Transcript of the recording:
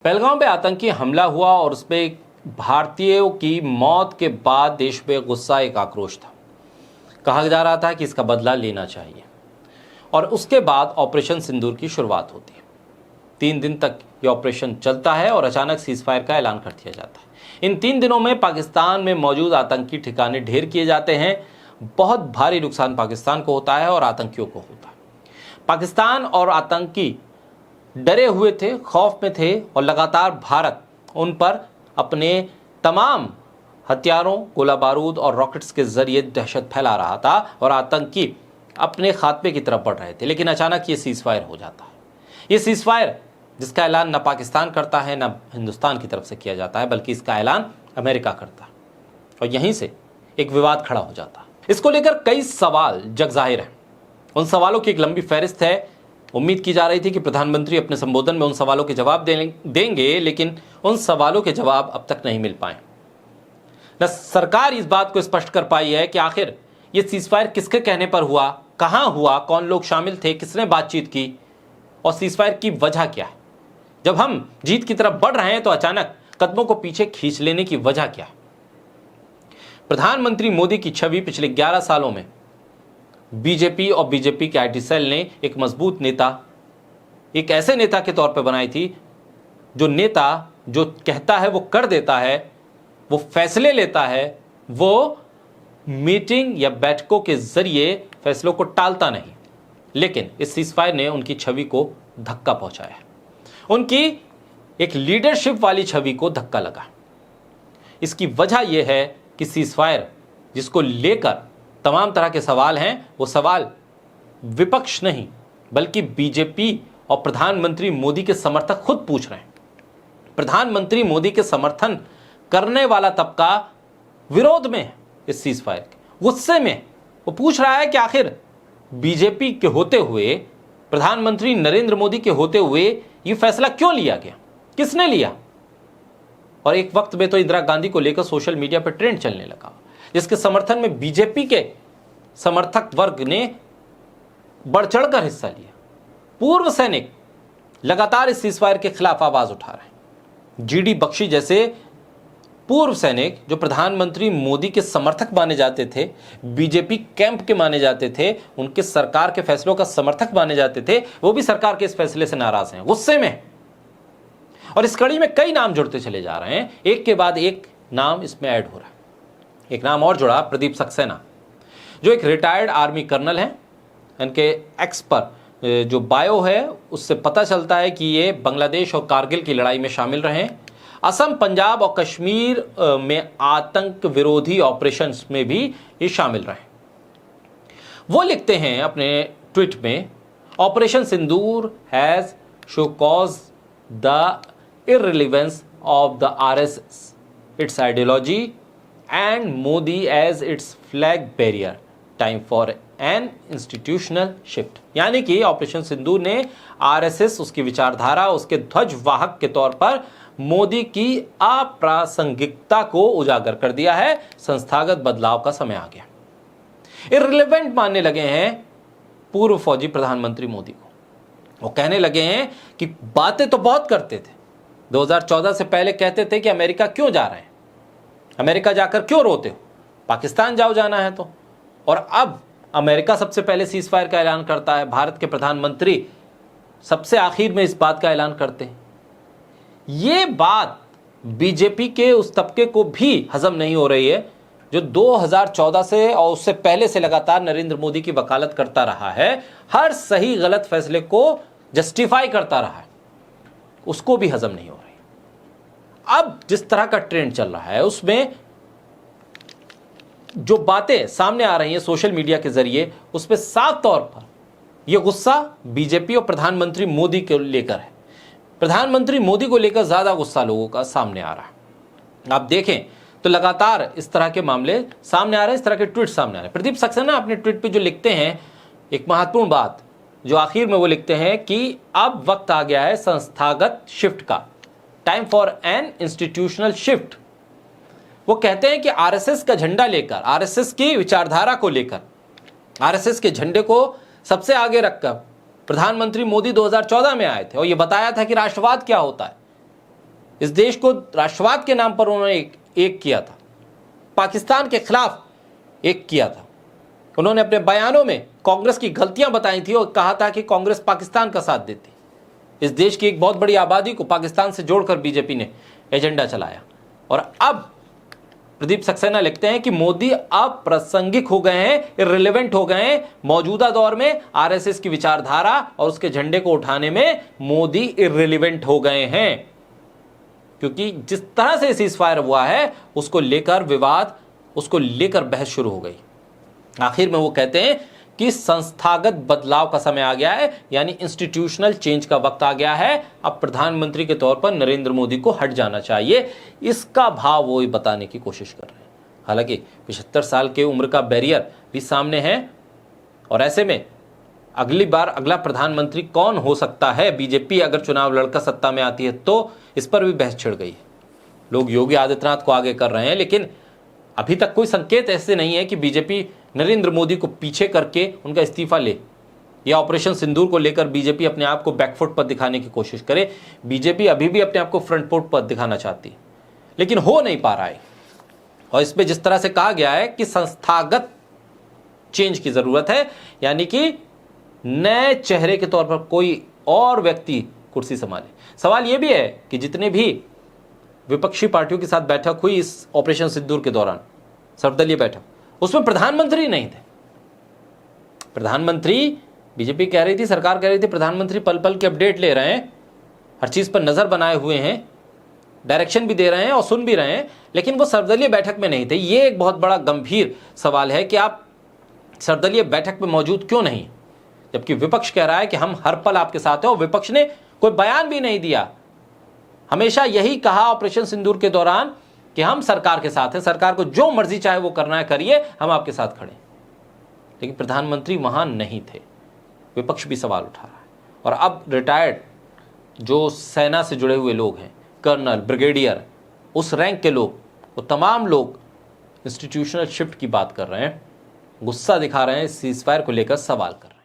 पहलगाम पे आतंकी हमला हुआ और उसमें भारतीयों की मौत के बाद देश में गुस्सा, एक आक्रोश था। कहा जा रहा था कि इसका बदला लेना चाहिए और उसके बाद ऑपरेशन सिंदूर की शुरुआत होती है। 3 दिन तक ये ऑपरेशन चलता है और अचानक सीजफायर का ऐलान कर दिया जाता है। इन 3 दिनों में पाकिस्तान में मौजूद आतंकी ठिकाने ढेर किए जाते हैं। बहुत भारी नुकसान पाकिस्तान को होता है और आतंकियों को होता है। पाकिस्तान और आतंकी डरे हुए थे, खौफ में थे और लगातार भारत उन पर अपने तमाम हथियारों, गोला बारूद और रॉकेट्स के जरिए दहशत फैला रहा था और आतंकी अपने खात्मे की तरफ बढ़ रहे थे। लेकिन अचानक ये सीजफायर हो जाता है। ये सीजफायर जिसका ऐलान न पाकिस्तान करता है न हिंदुस्तान की तरफ से किया जाता है, बल्कि इसका ऐलान अमेरिका करता है और यहीं से एक विवाद खड़ा हो जाता है। इसको लेकर कई सवाल जग जाहिर हैं। उन सवालों की एक लंबी फहरिस्त है। उम्मीद की जा रही थी कि प्रधानमंत्री अपने संबोधन में उन सवालों के जवाब देंगे, लेकिन उन सवालों के जवाब अब तक नहीं मिल पाए। न सरकार इस बात को स्पष्ट कर पाई है कि आखिर ये सीजफायर किसके कहने पर हुआ, कहां हुआ, कौन लोग शामिल थे, किसने बातचीत की और सीजफायर की वजह क्या है। जब हम जीत की तरफ बढ़ रहे हैं तो अचानक कदमों को पीछे खींच लेने की वजह क्या है। प्रधानमंत्री मोदी की छवि पिछले 11 सालों में बीजेपी और बीजेपी के आईटी सेल ने एक मजबूत नेता, एक ऐसे नेता के तौर पर बनाई थी जो नेता जो कहता है वो कर देता है, वो फैसले लेता है, वो मीटिंग या बैठकों के जरिए फैसलों को टालता नहीं। लेकिन इस सीजफायर ने उनकी छवि को धक्का पहुंचाया। उनकी एक लीडरशिप वाली छवि को धक्का लगा। इसकी वजह यह है कि सीजफायर जिसको लेकर तमाम तरह के सवाल हैं, वो सवाल विपक्ष नहीं बल्कि बीजेपी और प्रधानमंत्री मोदी के समर्थक खुद पूछ रहे हैं। प्रधानमंत्री मोदी के समर्थन करने वाला तबका विरोध में है इस सीजफायर के, गुस्से में। वो पूछ रहा है कि आखिर बीजेपी के होते हुए, प्रधानमंत्री नरेंद्र मोदी के होते हुए ये फैसला क्यों लिया गया, किसने लिया। और एक वक्त में तो इंदिरा गांधी को लेकर सोशल मीडिया पर ट्रेंड चलने लगा, जिसके समर्थन में बीजेपी के समर्थक वर्ग ने बढ़ चढ़कर हिस्सा लिया। पूर्व सैनिक लगातार इस सीजफायर के खिलाफ आवाज उठा रहे हैं। जीडी बख्शी जैसे पूर्व सैनिक जो प्रधानमंत्री मोदी के समर्थक माने जाते थे, बीजेपी कैंप के माने जाते थे, उनके सरकार के फैसलों का समर्थक माने जाते थे, वो भी सरकार के इस फैसले से नाराज हैं, गुस्से में। और इस कड़ी में कई नाम जुड़ते चले जा रहे हैं, एक के बाद एक नाम इसमें ऐड हो रहा है। एक नाम और जुड़ा, प्रदीप सक्सेना, जो एक रिटायर्ड आर्मी कर्नल हैं। इनके एक्स पर जो बायो है उससे पता चलता है कि ये बांग्लादेश और कारगिल की लड़ाई में शामिल रहे, असम, पंजाब और कश्मीर में आतंक विरोधी ऑपरेशंस में भी ये शामिल रहे। वो लिखते हैं अपने ट्वीट में, operation Sindoor has show cause the इररिलेवेंस of the RSS, it's ideology and Modi as its flag bearer. Time for an institutional shift. यानी कि ऑपरेशन सिंदूर ने आरएसएस, उसकी विचारधारा, उसके ध्वज वाहक के तौर पर मोदी की अप्रासंगिकता को उजागर कर दिया है। संस्थागत बदलाव का समय आ गया। इररिलेवेंट मानने लगे हैं पूर्व फौजी प्रधानमंत्री मोदी को। वो कहने लगे हैं कि बातें तो बहुत करते थे, 2014 से पहले कहते थे कि अमेरिका क्यों जा रहे हैं, अमेरिका जाकर क्यों रोते हो, पाकिस्तान जाओ जाना है तो। और अब अमेरिका सबसे पहले सीजफायर का ऐलान करता है, भारत के प्रधानमंत्री सबसे आखिर में इस बात का ऐलान करते हैं। ये बात बीजेपी के उस तबके को भी हजम नहीं हो रही है जो 2014 से और उससे पहले से लगातार नरेंद्र मोदी की वकालत करता रहा है, हर सही गलत फैसले को जस्टिफाई करता रहा है, उसको भी हजम नहीं हो रही। अब जिस तरह का ट्रेंड चल रहा है उसमें जो बातें सामने आ रही हैं सोशल मीडिया के जरिए, उसमें साफ तौर पर यह गुस्सा बीजेपी और प्रधानमंत्री मोदी को लेकर है। प्रधानमंत्री मोदी को लेकर ज्यादा गुस्सा लोगों का सामने आ रहा है। आप देखें तो लगातार इस तरह के मामले सामने आ रहे हैं, इस तरह के ट्वीट सामने आ रहे हैं। प्रदीप सक्सेना अपने ट्वीट पे जो लिखते हैं, एक महत्वपूर्ण बात जो आखिर में वो लिखते हैं कि अब वक्त आ गया है संस्थागत शिफ्ट का, time for an institutional shift. वो कहते हैं कि आरएसएस का झंडा लेकर, आरएसएस की विचारधारा को लेकर, आरएसएस के झंडे को सबसे आगे रखकर प्रधानमंत्री मोदी 2014 में आए थे और ये बताया था कि राष्ट्रवाद क्या होता है, इस देश को राष्ट्रवाद के नाम पर उन्होंने एक किया था, पाकिस्तान के खिलाफ एक किया था। उन्होंने अपने बयानों में कांग्रेस की गलतियां बताई थी और कहा था कि कांग्रेस पाकिस्तान का साथ देती। इस देश की एक बहुत बड़ी आबादी को पाकिस्तान से जोड़कर बीजेपी ने एजेंडा चलाया। और अब प्रदीप सक्सेना लिखते हैं कि मोदी अप्रासंगिक हो गए हैं, इररिलेवेंट हो गए हैं। मौजूदा दौर में आरएसएस की विचारधारा और उसके झंडे को उठाने में मोदी इररिलेवेंट हो गए हैं, क्योंकि जिस तरह से सीज़फायर हुआ है उसको लेकर विवाद, उसको लेकर बहस शुरू हो गई। आखिर में वो कहते हैं कि संस्थागत बदलाव का समय आ गया है, यानी इंस्टीट्यूशनल चेंज का वक्त आ गया है। अब प्रधानमंत्री के तौर पर नरेंद्र मोदी को हट जाना चाहिए, इसका भाव वो बताने की कोशिश कर रहे हैं। हालांकि 75 साल के उम्र का बैरियर भी सामने है और ऐसे में अगली बार अगला प्रधानमंत्री कौन हो सकता है, बीजेपी अगर चुनाव लड़कर सत्ता में आती है तो, इस पर भी बहस छिड़ गई है। लोग योगी आदित्यनाथ को आगे कर रहे हैं, लेकिन अभी तक कोई संकेत ऐसे नहीं है कि बीजेपी नरेंद्र मोदी को पीछे करके उनका इस्तीफा ले, या ऑपरेशन सिंदूर को लेकर बीजेपी अपने आप को बैकफुट पर दिखाने की कोशिश करे। बीजेपी अभी भी अपने आप को फ्रंट फुट पर दिखाना चाहती है, लेकिन हो नहीं पा रहा है। और इसमें जिस तरह से कहा गया है कि संस्थागत चेंज की जरूरत है, यानी कि नए चेहरे के तौर पर कोई और व्यक्ति कुर्सी संभाले। सवाल यह भी है कि जितने भी विपक्षी पार्टियों के साथ बैठक हुई इस ऑपरेशन सिंदूर के दौरान, सर्वदलीय बैठक, उसमें प्रधानमंत्री नहीं थे। प्रधानमंत्री, बीजेपी कह रही थी, सरकार कह रही थी प्रधानमंत्री पल पल की अपडेट ले रहे हैं, हर चीज पर नजर बनाए हुए हैं, डायरेक्शन भी दे रहे हैं और सुन भी रहे हैं, लेकिन वो सर्वदलीय बैठक में नहीं थे। ये एक बहुत बड़ा गंभीर सवाल है कि आप सर्वदलीय बैठक में मौजूद क्यों नहीं, जबकि विपक्ष कह रहा है कि हम हर पल आपके साथ हैं। और विपक्ष ने कोई बयान भी नहीं दिया, हमेशा यही कहा ऑपरेशन सिंदूर के दौरान कि हम सरकार के साथ हैं, सरकार को जो मर्जी चाहे वो करना है करिए, हम आपके साथ खड़े। लेकिन प्रधानमंत्री वहां नहीं थे, विपक्ष भी सवाल उठा रहा है। और अब रिटायर्ड जो सेना से जुड़े हुए लोग हैं, कर्नल, ब्रिगेडियर, उस रैंक के लोग, वो तमाम लोग इंस्टीट्यूशनल शिफ्ट की बात कर रहे हैं, गुस्सा दिखा रहे हैं, सीज़फायर को लेकर सवाल कर रहे हैं।